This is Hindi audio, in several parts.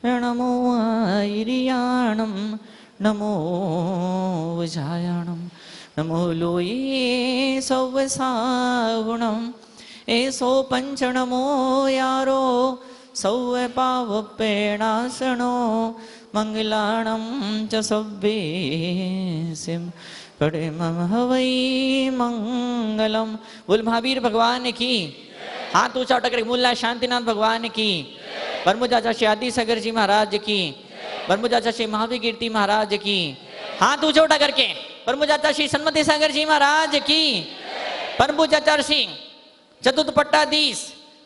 नमो आयर्याणं नमो वजायाणं नमो लोये सौवसागुणं एसो पंच नमो यारो सौव पावपेणासनो मंगलाणं च सव्वेसिं कड़े मम हवै मंगलम। बोल महावीर भगवान की। हाथ ऊंचा उठा कर मुल्ला शांतिनाथ भगवान की। ब्रह्मचाचा श्री आदि सागर जी महाराज की। ब्रह्मचाचा श्री महावीर कीर्ति महाराज की। हाथ ऊंचा उठा करके ब्रह्मचाचा श्री सन्मति सागर जी महाराज की। ब्रह्मचाचा श्री चतुर्थ पट्टाधीश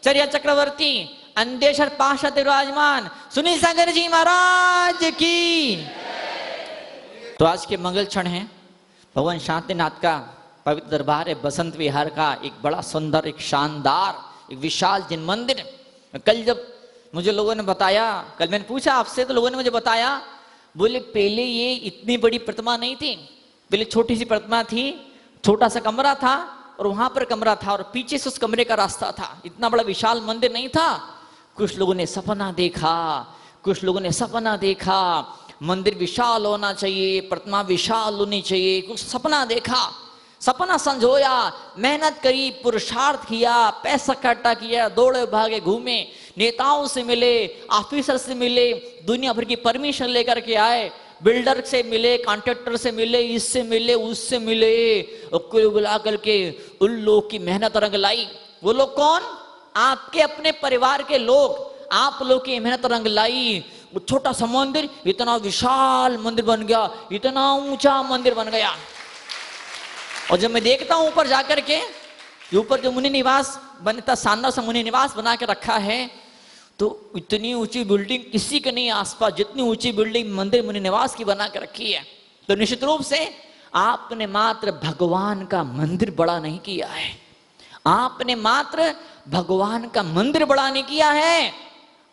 चर्या चक्रवर्ती अंदेशर पाशात विराजमान सुनील सागर जी महाराज की। तो आज के मंगल क्षण है भगवान शांतिनाथ का पवित्र दरबार है बसंत विहार का एक बड़ा सुंदर एक शानदार एक विशाल जिन मंदिर। कल जब मुझे लोगों ने बताया, कल मैंने पूछा आपसे तो लोगों ने मुझे बताया, बोले पहले ये इतनी बड़ी प्रतिमा नहीं थी, पहले छोटी सी प्रतिमा थी, छोटा सा कमरा था और वहां पर कमरा था और पीछे से उस कमरे का रास्ता था, इतना बड़ा विशाल मंदिर नहीं था। कुछ लोगों ने सपना देखा, कुछ लोगों ने सपना देखा मंदिर विशाल होना चाहिए, प्रतिमा विशाल होनी चाहिए, कुछ सपना देखा, सपना संजोया, मेहनत करी, पुरुषार्थ किया, पैसा इकट्ठा किया, दौड़े भागे घूमे, नेताओं से मिले, ऑफिसर से मिले, दुनिया भर की परमिशन लेकर के आए, बिल्डर से मिले, कॉन्ट्रैक्टर से मिले, इससे मिले, उससे मिले, और कुल बुला करके उन लोग की मेहनत रंग लाई। वो लोग कौन? आपके अपने परिवार के लोग, आप लोग की मेहनत रंग लाई। वो छोटा सा मंदिर इतना विशाल मंदिर बन गया, इतना ऊंचा मंदिर बन गया। और जब मैं देखता हूं ऊपर जाकर के, ऊपर जो मुनि निवास बनता, शानदार सा मुनि निवास बना के रखा है, तो इतनी ऊंची बिल्डिंग किसी के नहीं आसपास, जितनी ऊंची बिल्डिंग मंदिर मुनि निवास की बना के रखी है। तो निश्चित रूप से आपने मात्र भगवान का मंदिर बड़ा नहीं किया है, आपने मात्र भगवान का मंदिर बड़ा नहीं किया है,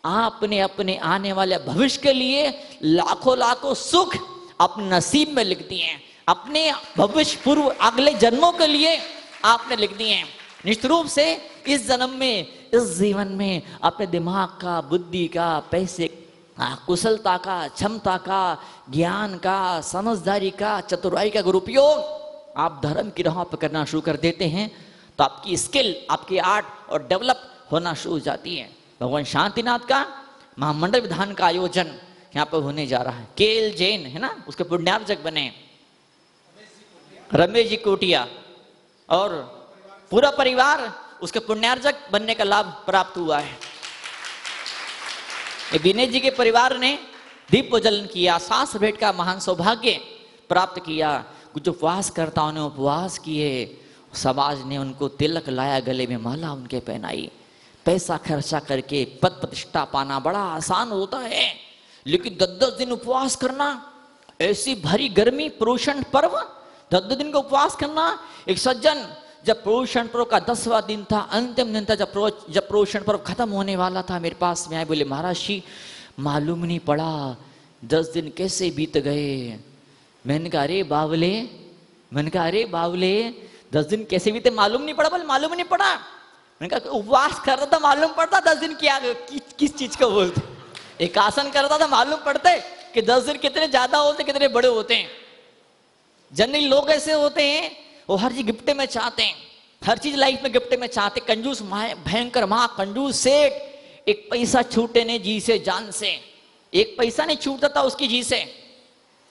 आपने अपने आने वाले भविष्य के लिए लाखों लाखों सुख अपने नसीब में लिख दिए हैं, अपने भविष्य पूर्व अगले जन्मों के लिए आपने लिख दिए हैं। निश्चित रूप से इस जन्म में, इस जीवन में अपने दिमाग का, बुद्धि का, पैसे का, कुशलता का, क्षमता का, ज्ञान का, समझदारी का, चतुराई का उपयोग आप धर्म की राह पर करना शुरू कर देते हैं, तो आपकी स्किल, आपकी आर्ट और डेवलप होना शुरू हो जाती है। भगवान शांतिनाथ का महामंडल विधान का आयोजन यहाँ पर होने जा रहा है। केएल जैन है ना, उसके पुण्यार्जक बने रमेश जी कोटिया और पूरा परिवार उसके पुण्यार्जक बनने का लाभ प्राप्त हुआ है। विनय जी के परिवार ने दीप प्रज्वलन किया, सांस भेंट का महान सौभाग्य प्राप्त किया। कुछ उपवास करताओं ने उपवास किए, समाज ने उनको तिलक लाया, गले में माला उनके पहनाई। पैसा खर्चा करके पद प्रतिष्ठा पाना बड़ा आसान होता है, लेकिन 10-10 दिन उपवास करना, ऐसी भरी गर्मी, प्रोषण पर्व, 10 दिन का उपवास करना। एक सज्जन, जब प्रोषण पर्व का 10वां दिन था, अंतिम दिन था, जब प्रोषण पर्व खत्म होने वाला था, मेरे पास में आए, बोले महाराज जी मालूम नहीं पड़ा 10 दिन कैसे बीत गए। मैंने कहा अरे बावले, 10 दिन कैसे बीते मालूम नहीं पड़ा? बोले मालूम नहीं पड़ा। मैंने कहा उपवास कर रहा था मालूम पड़ता 10 दिन क्या, किस चीज को बोलते? एक आसन करता था मालूम पड़ते कि 10 दिन कितने ज्यादा होते, कितने बड़े होते हैं। जनरली लोग ऐसे होते हैं, वो हर चीज गिफ्ट में चाहते हैं, हर चीज लाइफ में गिफ्ट में चाहते। कंजूस भयंकर महा कंजूस सेठ, एक पैसा छूटे नहीं जी से जान से, एक पैसा नहीं छूटता था उसकी जी से।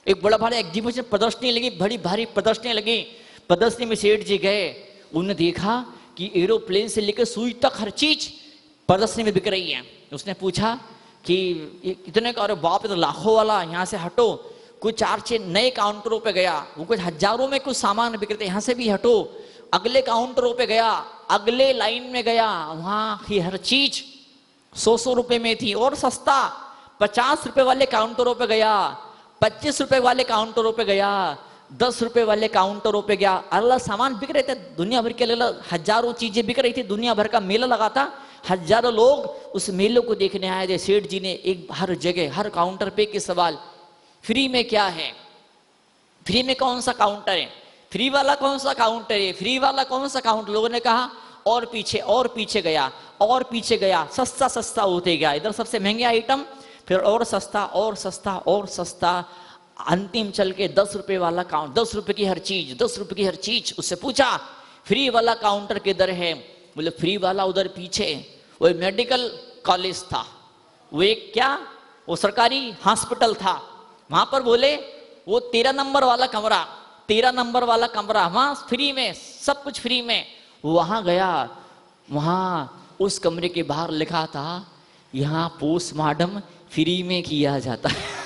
एक बड़ा भारी एग्जीबिशन प्रदर्शनी लगी, बड़ी भारी प्रदर्शनी लगी, प्रदर्शनी में सेठ जी गए, उन्होंने देखा कि एरोप्लेन से लेकर सुई तक हर चीज प्रदर्शनी में बिक रही है। उसने पूछा कि इतने का, अरे बाप रे तो लाखों वाला, यहाँ से हटो। कुछ 4-6 नए काउंटरों पे गया, वो कुछ हजारों में कुछ सामान बिक रहे थे, यहाँ से भी हटो। अगले काउंटरों पे गया, अगले लाइन में गया, वहां की हर चीज 100 रुपए में थी और सस्ता। 50 रुपए वाले काउंटरों पे गया, 25 रुपए वाले काउंटरों पे गया, 10 रुपए वाले काउंटरों पे गया, अलग सामान बिक रहे थे, दुनिया भर के अलग हजारों चीजें बिक रही थी। दुनिया भर का मेला लगा था, हजारों लोग उस मेले को देखने आए थे। सेठ जी ने एक हर जगह, हर काउंटर पे के सवाल, फ्री में क्या है, फ्री में कौन सा काउंटर है, फ्री वाला कौन सा काउंटर है, फ्री वाला कौन सा काउंटर। लोगों ने कहा और पीछे गया, और पीछे गया, सस्ता होते गया। इधर सबसे महंगे आइटम फिर और सस्ता और सस्ता और सस्ता, अंतिम चल के 10 रुपए वाला काउंट, 10 रुपए की हर चीज, 10 रुपए की हर चीज। उससे पूछा फ्री वाला काउंटर किधर है? बोले फ्री वाला उधर पीछे। वो मेडिकल कॉलेज था, वो एक क्या, वो सरकारी हॉस्पिटल था, वहां पर बोले वो 13 नंबर वाला कमरा, 13 नंबर वाला कमरा, वहां फ्री में, सब कुछ फ्री में। वहां गया, वहां उस कमरे के बाहर लिखा था यहाँ पोस्टमार्टम फ्री में किया जाता है।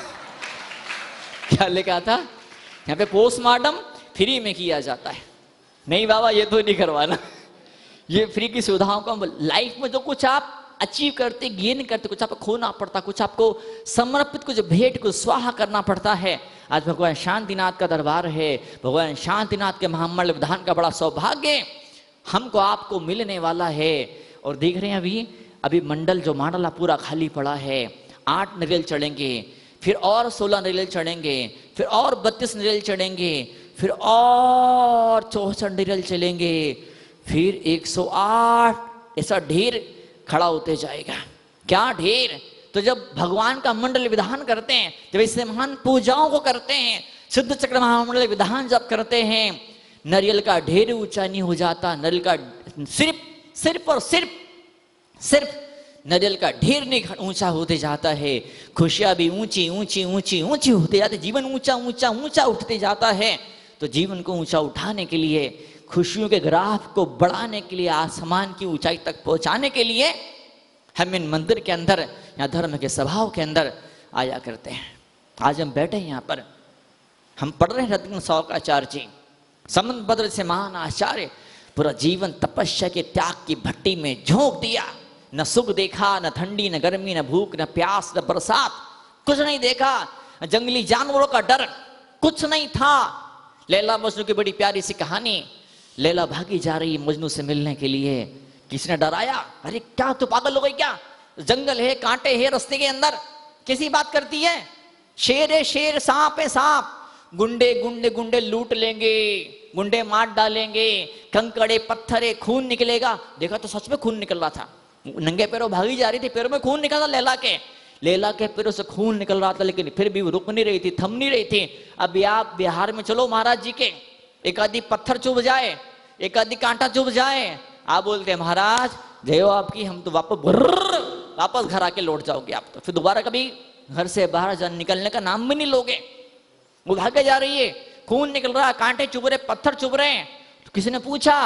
क्या लिखा था? यहाँ पे पोस्टमार्टम फ्री में किया जाता है। नहीं बाबा ये तो नहीं करवाना, ये फ्री की सुविधाओं का। लाइफ में जो कुछ आप अचीव करते, गेन करते, कुछ आपको खोना पड़ता, कुछ आपको समर्पित, कुछ भेंट, कुछ स्वाहा करना पड़ता है। आज भगवान शांतिनाथ का दरबार है, भगवान शांतिनाथ के महामंडल विधान का बड़ा सौभाग्य हमको आपको मिलने वाला है। और देख रहे हैं अभी मंडल जो मांडला पूरा खाली पड़ा है। 8 नारियल चढ़ेंगे, फिर और 16 नारियल चढ़ेंगे, फिर और 32 नारियल चढ़ेंगे, फिर और 64 नारियल चलेंगे, फिर 108 ऐसा ढेर खड़ा होते जाएगा। क्या ढेर? तो जब भगवान का मंडल विधान करते हैं, जब ऐसे महान पूजाओं को करते हैं, शुद्ध चक्र महामंडल विधान जब करते हैं, नारियल का ढेर ऊंचा नहीं हो जाता। नारियल का सिर्फ और सिर्फ नारियल का ढेर नहीं ऊंचा होते जाता है, खुशियां भी ऊंची ऊंची ऊंची ऊंची होते जाते, जीवन ऊंचा ऊंचा ऊंचा उठते जाता है। तो जीवन को ऊंचा उठाने के लिए, खुशियों के ग्राफ को बढ़ाने के लिए, आसमान की ऊंचाई तक पहुंचाने के लिए हम इन मंदिर के अंदर या धर्म के स्वभाव के अंदर आया करते हैं। आज हम बैठे हैं यहाँ पर, हम पढ़ रहे हैं रत्न शौकाचार्य जी, समंतभद्र से महान आचार्य, पूरा जीवन तपस्या के त्याग की भट्टी में झोंक दिया। न सुख देखा, न ठंडी, न गर्मी, न भूख, न प्यास, न बरसात, कुछ नहीं देखा। जंगली जानवरों का डर कुछ नहीं था। लैला मजनू की बड़ी प्यारी सी कहानी, लैला भागी जा रही मजनू से मिलने के लिए, किसने डराया? अरे क्या तू पागल हो गई क्या? जंगल है, कांटे हैं रास्ते के अंदर, कैसी बात करती है? शेर है शेर, सांप है सांप, गुंडे गुंडे गुंडे लूट लेंगे, गुंडे मार डालेंगे, कंकड़े पत्थरे, खून निकलेगा। देखा तो सच में खून निकल रहा था, नंगे पैरों भागी जा रही थी, पैरों में खून निकल रहा लैला के पैरों से खून निकल रहा था, लेकिन फिर भी वो रुक नहीं रही थी, थम नहीं रही थी। अभी आप बिहार में चलो महाराज जी के, एक आदि पत्थर चुभ जाए, एक आदि कांटा चुभ जाए, आप बोलते हैं महाराज जय हो आपकी, हम तो वापस घर आके लौट जाओगे आप, तो फिर दोबारा कभी घर से बाहर निकलने का नाम भी नहीं लोगे। वो भागे जा रही है, खून निकल रहा, कांटे चुभ रहे, पत्थर चुभ रहे हैं। तो किसी ने पूछा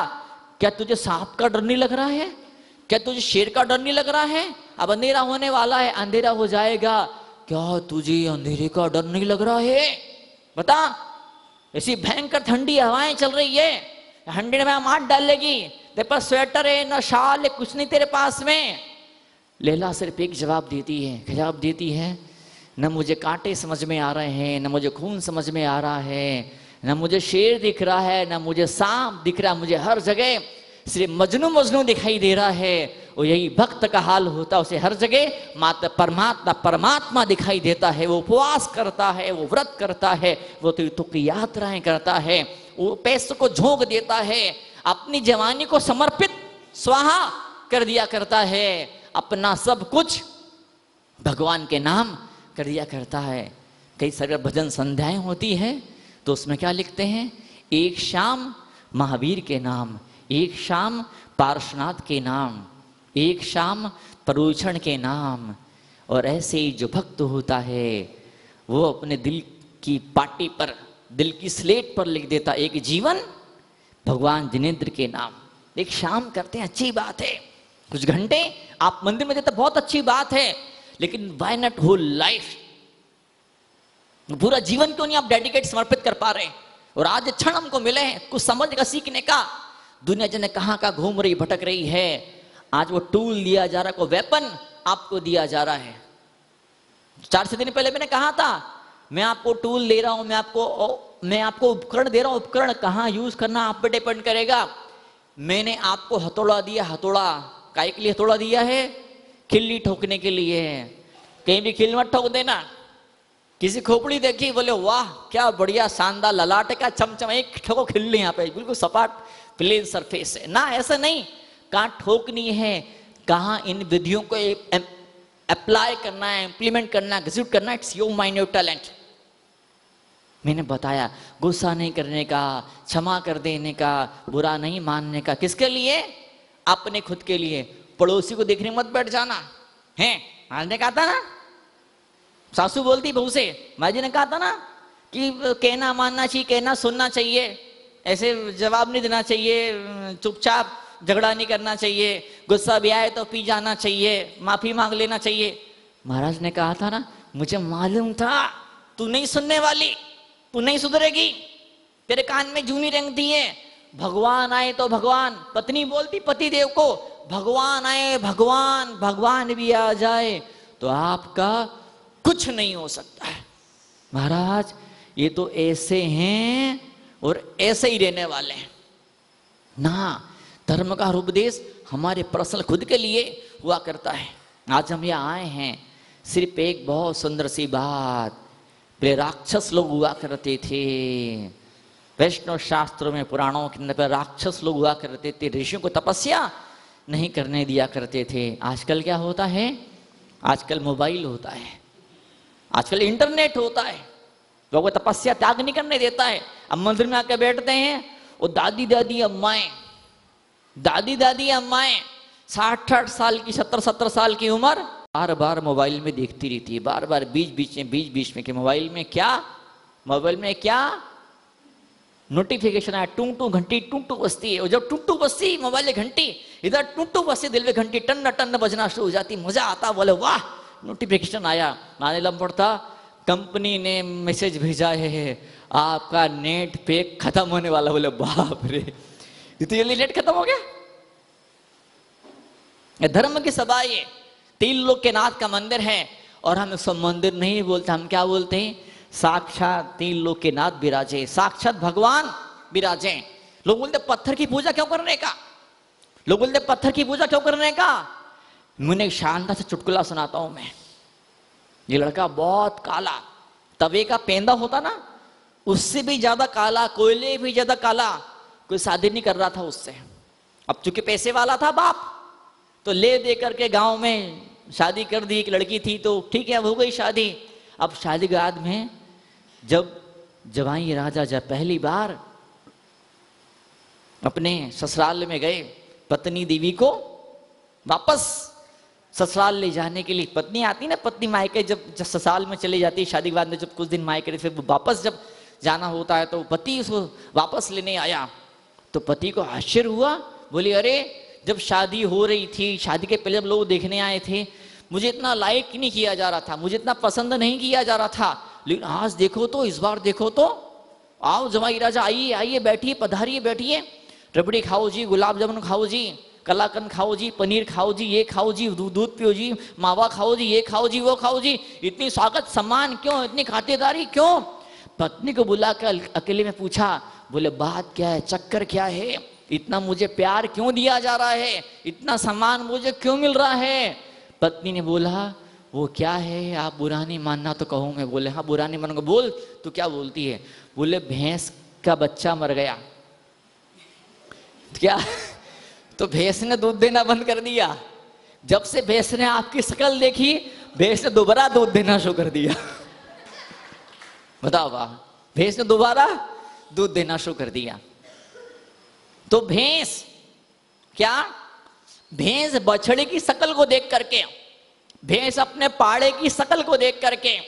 क्या तुझे सांप का डर नहीं लग रहा है? क्या तुझे शेर का डर नहीं लग रहा है? अब अंधेरा होने वाला है, अंधेरा हो जाएगा, क्या तुझे अंधेरे का डर नहीं लग रहा है? बता, ऐसी भयंकर ठंडी हवाएं चल रही है, ठंडी में मार डालेगी, तेरे पास स्वेटर है ना शाल है, कुछ नहीं तेरे पास में। लैला सिर्फ एक जवाब देती है, न मुझे कांटे समझ में आ रहे हैं, न मुझे खून समझ में आ रहा है, न मुझे शेर दिख रहा है, न मुझे सांप दिख रहा, मुझे हर जगह सिर्फ मजनू दिखाई दे रहा है। और यही भक्त का हाल होता, उसे हर जगह मात्र परमात्मा दिखाई देता है। वो उपवास करता है, वो व्रत करता है, वो तीर्थों की यात्राएं करता है, वो पैसों को झोंक देता है, अपनी जवानी को समर्पित स्वाहा कर दिया करता है, अपना सब कुछ भगवान के नाम कर दिया करता है। कई सारे भजन संध्याएं होती है तो उसमें क्या लिखते हैं? एक शाम महावीर के नाम, एक शाम पार्श्वनाथ के नाम, एक शाम परूषण के नाम। और ऐसे ही जो भक्त होता है वो अपने दिल की पाटी पर, दिल की स्लेट पर लिख देता एक जीवन भगवान जिनेंद्र के नाम। एक शाम करते हैं, अच्छी बात है, कुछ घंटे आप मंदिर में देते बहुत अच्छी बात है, लेकिन व्हाई नॉट होल लाइफ? पूरा जीवन क्यों नहीं आप डेडिकेट समर्पित कर पा रहे? और आज क्षण हमको मिले हैं कुछ समझने का, सीखने का। दुनिया जने कहां का घूम रही, भटक रही है। आज वो टूल दिया जा रहा है, कोई वेपन आपको दिया जा रहा है। 4 दिन पहले मैंने कहा था मैं आपको टूल दे रहा हूं, मैं आपको उपकरण दे रहा हूं, उपकरण कहां यूज करना आप पे डिपेंड करेगा। मैंने आपको हथौड़ा दिया, हथौड़ा काय के लिए हथौड़ा दिया है? खिल्ली ठोकने के लिए। कहीं भी खिल मत ठोक देना। किसी खोपड़ी देखी, बोले वाह क्या बढ़िया शानदार ललाटे का चमचम, एक ठोको खिल्ली यहाँ पे, बिल्कुल सपाट प्लेन सरफेस है ना, ऐसा नहीं। कहाँ ठोकनी है, कहाँ इन विधियों को अप्लाई करना है, इम्प्लीमेंट करना है, एग्जीक्यूट करना है, it's your mind, your talent. मैंने बताया गुस्सा नहीं करने का, क्षमा कर देने का, बुरा नहीं मानने का। किसके लिए? अपने खुद के लिए। पड़ोसी को देखने मत बैठ जाना है। आज ने कहा था ना, सासू बोलती बहू से, माँ जी ने कहा था ना कि कहना मानना चाहिए, कहना सुनना चाहिए, ऐसे जवाब नहीं देना चाहिए, चुपचाप झगड़ा नहीं करना चाहिए, गुस्सा भी आए तो पी जाना चाहिए, माफी मांग लेना चाहिए। महाराज ने कहा था ना, मुझे मालूम था तू नहीं सुनने वाली, तू नहीं सुधरेगी, तेरे कान में जूनी रेंगती है। भगवान आए तो भगवान, पत्नी बोलती पति देव को, भगवान आए भगवान, भगवान भी आ जाए तो आपका कुछ नहीं हो सकता है। महाराज ये तो ऐसे हैं और ऐसे ही रहने वाले हैं ना। धर्म का उपदेश हमारे पर्सनल खुद के लिए हुआ करता है। आज हम यहाँ आए हैं सिर्फ एक बहुत सुंदर सी बात, पहले राक्षस लोग हुआ करते थे, वैष्णव शास्त्रों में पुराणों के अंदर राक्षस लोग हुआ करते थे, ऋषियों को तपस्या नहीं करने दिया करते थे। आजकल क्या होता है? आजकल मोबाइल होता है, आजकल इंटरनेट होता है, लोगों को तपस्या त्याग नहीं करने देता है। अब मंदिर में आके बैठते हैं, वो दादी दादी अम्माएं, दादी दादी अम्माएं 60-60 साल की, 70-70 साल की उम्र, बार बार मोबाइल में देखती रहती है, बार बार बीच बीच में कि मोबाइल में क्या नोटिफिकेशन आया, टूं टूं घंटी टूं टूं बजती है। और जब टूं टूं बजती मोबाइल में घंटी, इधर टूं टूं बजती दिल में घंटी टन टन बजना शुरू हो जाती, मजा आता, बोले वाह नोटिफिकेशन आया। नाने लम पड़ता, कंपनी ने मैसेज भेजा है आपका नेट पैक खत्म होने वाला। बोले बाप रे, इतनी जल्दी नेट खत्म हो गया। धर्म की सभा ये तीन लोग के नाथ का मंदिर है, और हम इसको मंदिर नहीं बोलते, हम क्या बोलते हैं? साक्षात तीन लोग के नाथ विराजे, साक्षात भगवान विराजे। लोग बोलते पत्थर की पूजा क्यों करने का, लोग बोलते पत्थर की पूजा क्यों करने का। मुझे एक शानदार से चुटकुला सुनाता हूं मैं। ये लड़का बहुत काला, तवे का पेंदा होता ना, उससे भी ज्यादा काला, कोयले भी ज्यादा काला, कोई शादी नहीं कर रहा था उससे। अब चूंकि पैसे वाला था बाप, तो ले दे करके गांव में शादी कर दी। एक लड़की थी तो ठीक है, हो गई शादी। अब शादी के बाद में जब जवाई राजा जब पहली बार अपने ससुराल में गए, पत्नी देवी को वापस ससुराल ले जाने के लिए, पत्नी आती ना, पत्नी मायके जब ससुराल में चले जाती है शादी के बाद में, जब कुछ दिन मायके फिर वापस जब जाना होता है, तो पति उसको वापस लेने आया। तो पति को आश्चर्य हुआ, बोली अरे जब शादी हो रही थी, शादी के पहले जब लोग देखने आए थे, मुझे इतना लाइक नहीं किया जा रहा था, मुझे इतना पसंद नहीं किया जा रहा था, लेकिन आज देखो तो, इस बार देखो तो, आओ जमाई राजा, आइए आइए, बैठिए, पधारिए, बैठिए, रबड़ी खाओ जी, गुलाब जामुन खाओ जी, कलाकंद खाओ जी, पनीर खाओ जी, ये खाओ जी, दूध पियो जी, मावा खाओ जी, ये खाओ जी, वो खाओ जी। इतनी स्वागत सम्मान क्यों, इतनी खातिरदारी क्यों? पत्नी को बुला कर अकेले में पूछा, बोले बात क्या है, चक्कर क्या है, इतना मुझे प्यार क्यों दिया जा रहा है, इतना सम्मान मुझे क्यों मिल रहा है? पत्नी ने बोला वो क्या है, आप बुरा नहीं मानना तो कहूँ मैं। बोले हाँ बुरा नहीं मानूंगा, बोल तू क्या बोलती है? बोले भैंस का बच्चा मर गया। क्या? तो भैंस ने दूध देना बंद कर दिया। जब से भैंस ने आपकी शक्ल देखी, भैंस ने दोबारा दूध देना शुरू कर दिया। बताओ वाह, भैंस ने दोबारा दूध देना शुरू कर दिया। तो भैंस क्या, भैंस बछड़े की शक्ल को देख करके, भैंस अपने पाड़े की शक्ल को देख करके,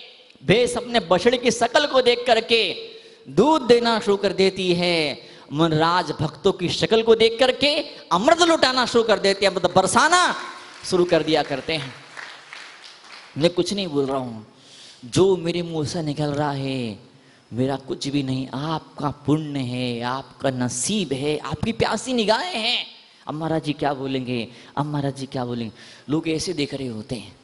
भैंस अपने बछड़े की शक्ल को देख करके दूध देना शुरू कर देती है। मनराज भक्तों की शक्ल को देख करके अमृत लुटाना शुरू कर देते हैं, मतलब बरसाना शुरू कर दिया करते हैं। मैं कुछ नहीं बोल रहा हूं, जो मेरे मुंह से निकल रहा है मेरा कुछ भी नहीं, आपका पुण्य है, आपका नसीब है, आपकी प्यासी निगाहें हैं। अब महाराज जी क्या बोलेंगे, अब महाराज जी क्या बोलेंगे। लोग ऐसे देख रहे होते हैं,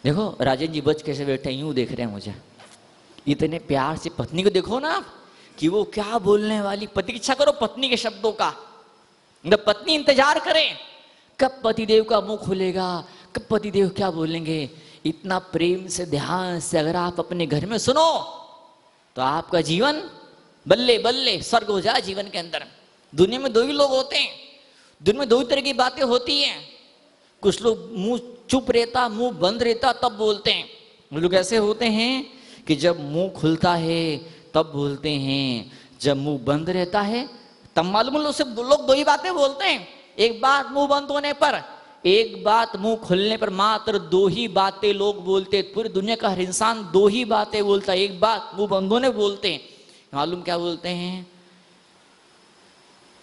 देखो राजेंद्र जी बच कैसे बैठे हैं, यूं देख रहे हैं मुझे। इतने प्यार से पत्नी को देखो ना कि वो क्या बोलने वाली, प्रतीक्षा करो पत्नी के शब्दों का। जब पत्नी इंतजार करे कब पतिदेव का मुंह खुलेगा, कब पतिदेव क्या बोलेंगे। इतना प्रेम से ध्यान से अगर आप अपने घर में सुनो तो आपका जीवन बल्ले बल्ले स्वर्ग हो जाए जीवन के अंदर। दुनिया में दो ही लोग होते हैं, दुनिया में दो ही तरह की बातें होती हैं। कुछ लोग मुंह चुप रहता, मुंह बंद रहता तब बोलते हैं। लोग ऐसे होते हैं कि जब मुंह खुलता है तब बोलते हैं, जब मुंह बंद रहता है तब मालूम लोग दो ही बातें बोलते हैं। एक बात मुंह बंद होने पर, एक बात मुंह खुलने पर, मात्र दो ही बातें लोग बोलते। पूरी दुनिया का हर इंसान दो ही बातें बोलता है, एक बात मुंह बंद होने बोलते हैं। मालूम क्या बोलते हैं?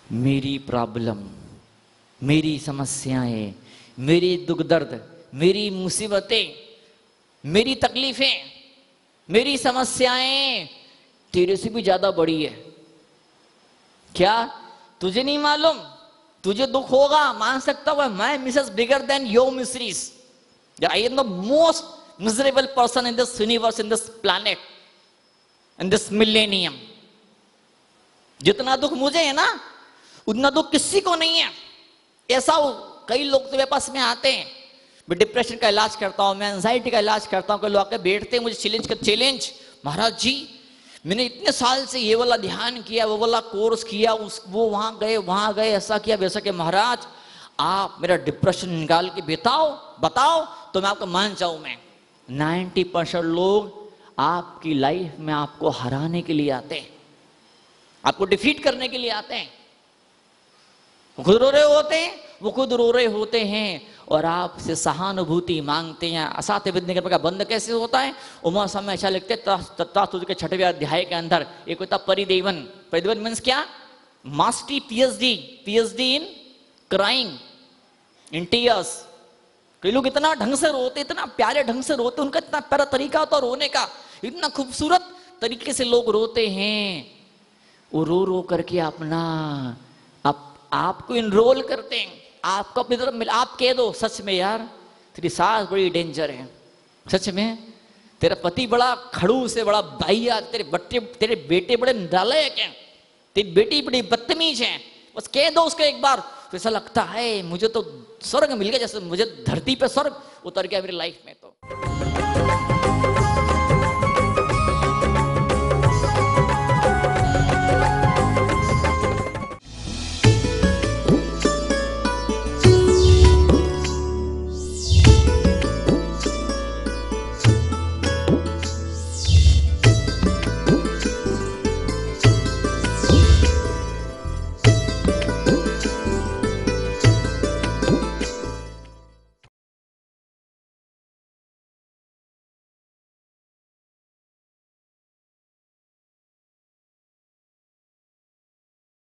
मेरी प्रॉब्लम, मेरी समस्याएं, मेरी दुख दर्द, मेरी मुसीबतें, मेरी तकलीफें, मेरी समस्याएं तेरे से भी ज्यादा बड़ी है। क्या तुझे नहीं मालूम? तुझे दुख होगा, मान सकता हुआ मैं miseries bigger than your miseries. I am the most miserable person in this universe, in this planet, in this millennium. जितना दुख मुझे है ना उतना दुख किसी को नहीं है। ऐसा कई लोग तो मेरे पास में आते हैं, मैं डिप्रेशन का इलाज करता हूं, मैं एंजाइटी का इलाज करता हूं। कई लोग आके बैठते हैं मुझे चैलेंज, महाराज जी मैंने इतने साल से ये वाला ध्यान किया, वो वाला कोर्स किया, वो वहां गए, ऐसा किया वैसा किया, महाराज आप मेरा डिप्रेशन निकाल के बताओ तो मैं आपको मान जाऊं। मैं 90% लोग आपकी लाइफ में आपको हराने के लिए आते हैं, आपको डिफीट करने के लिए आते हैं। वो खुद रो रहे होते हैं और आपसे सहानुभूति मांगते हैं। असाध्य विद्या का बंद कैसे होता है? उमा समय अच्छा लिखते तत्व के 6वें अध्याय के अंदर एक होता परिदेवन। परिदेवन मीन्स क्या? Mastery, PhD in crying, in tears. कई लोग इतना ढंग से रोते, इतना प्यारे ढंग से रोते, उनका इतना प्यारा तरीका होता है रोने का, इतना खूबसूरत तरीके से लोग रोते हैं। वो रो करके अपना आपको इनरोल करते हैं, आपको अपनी तरफ आप कह दो सच में यार तेरी सास बड़ी डेंजर है, सच में तेरा पति बड़ा खड़ूस है, बड़ा बाइया, तेरे बेटे बड़े नालायक हैं, तेरी बेटी बड़ी बदतमीज है। बस कह दो उसको एक बार तो ऐसा लगता है मुझे तो स्वर्ग मिल गया, जैसे मुझे धरती पे स्वर्ग उतर गया मेरी लाइफ में। तो